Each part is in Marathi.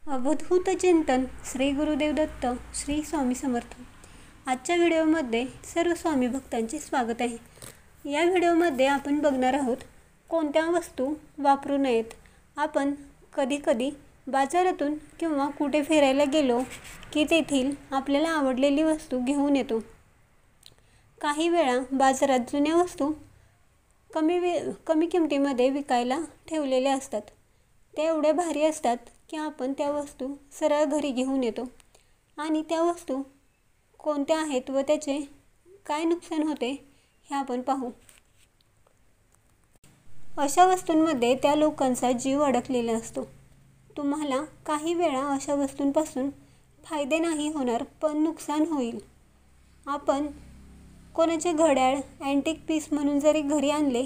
अवधूत चिंतन श्री गुरुदेव दत्त श्री स्वामी समर्थ। आजच्या व्हिडिओमध्ये सर्व स्वामी भक्तांचे स्वागत आहे। या व्हिडिओमध्ये आपण बघणार आहोत कोणत्या वस्तू वापरू नयेत। आपण कधी बाजारातून किंवा कुठे फिरायला गेलो की तेथील आपल्याला आवडलेली वस्तू घेऊन येतो। काही वेळा बाजारात जुन्या वस्तू कमी किमतीमध्ये विकायला ठेवलेल्या असतात। त्या एवढ्या भारी असतात की आपण त्या वस्तू सरळ घरी घेऊन येतो आणि त्या वस्तू कोणत्या आहेत व त्याचे काय नुकसान होते हे आपण पाहू। अशा वस्तूंमध्ये त्या लोकांचा जीव अडकलेला असतो। तुम्हाला काही वेळा अशा वस्तूंपासून फायदे नाही होणार पण नुकसान होईल। आपण कोणाचे घड्याळ अँटिक पीस म्हणून जरी घरी आणले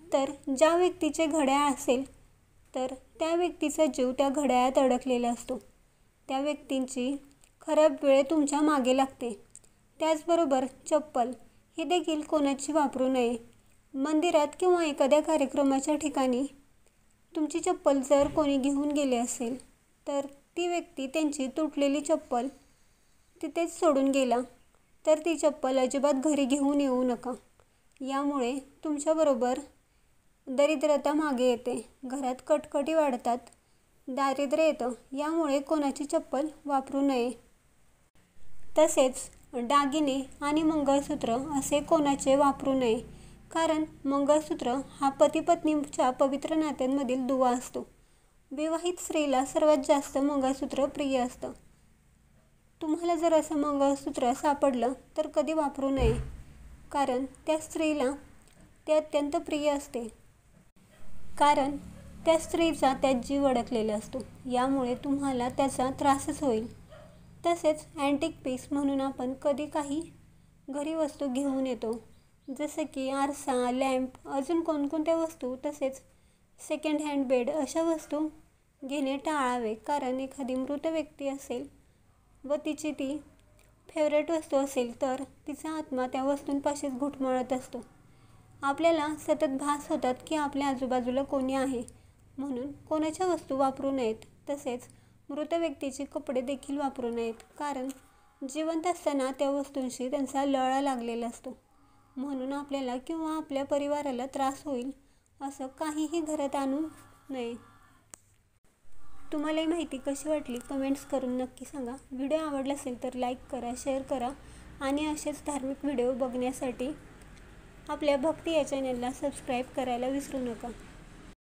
तर ज्या व्यक्तीचे घड्याळ असेल तर त्या व्यक्तीचा जीव त्या घड्याळात अडकलेला असतो। त्या व्यक्तींची खराब वेळ तुमच्या मागे लागते। त्याचबरोबर चप्पल ही देखील कोणाची वापरू नये। मंदिरात किंवा एखाद्या कार्यक्रमाच्या ठिकाणी तुमची चप्पल जर कोणी घेऊन गेले असेल तर ती व्यक्ती त्यांची तुटलेली चप्पल तिथेच सोडून गेला तर ती चप्पल अजिबात घरी घेऊन येऊ नका। यामुळे तुमच्याबरोबर दरिद्रता मागे येते, घरात कटकटी वाढतात, दारिद्र्य येतं। यामुळे कोणाची चप्पल वापरू नये। तसेच दागिने आणि मंगळसूत्र असे कोणाचे वापरू नये, कारण मंगळसूत्र हा पती पत्नीच्या पवित्र नात्यांमधील दुवा असतो। विवाहित स्त्रीला सर्वात जास्त मंगळसूत्र प्रिय असतं। तुम्हाला जर असं मंगळसूत्र सापडलं तर कधी वापरू नये, कारण त्या स्त्रीला ते अत्यंत प्रिय असते, कारण त्या स्त्रीचा त्यात जीव अडकलेला असतो। यामुळे तुम्हाला त्याचा त्रासच होईल। तसेच अँटिक पीस म्हणून आपण काही घरी वस्तू घेऊन येतो, जसं की आरसा, लॅम्प, अजून कोणकोणत्या वस्तू। तसेच सेकंड हँड बेड अशा वस्तू घेणे टाळावे, कारण एखादी मृत व्यक्ती असेल व तिची ती फेवरेट वस्तू असेल तर तिचा आत्मा त्या वस्तूंपाशीच घुटमळत असतो। आपल्याला सतत भास होतात की आपल्या आजूबाजूला कोणी आहे, म्हणून कोणाच्या वस्तू वापरू नयेत। तसेच मृत व्यक्तीचे कपडे देखील वापरू नयेत, कारण जिवंत असताना त्या वस्तूंशी त्यांचा लळा लागलेला असतो। म्हणून आपल्याला किंवा आपल्या परिवाराला त्रास होईल असं काहीही घरात आणू नये। तुम्हाला ही माहिती कशी वाटली कमेंट्स करून नक्की सांगा। व्हिडिओ आवडला असेल तर लाईक करा, शेअर करा आणि असेच धार्मिक व्हिडिओ बघण्यासाठी आपल्या भक्ती या चॅनलला सबस्क्राईब करायला विसरू नका।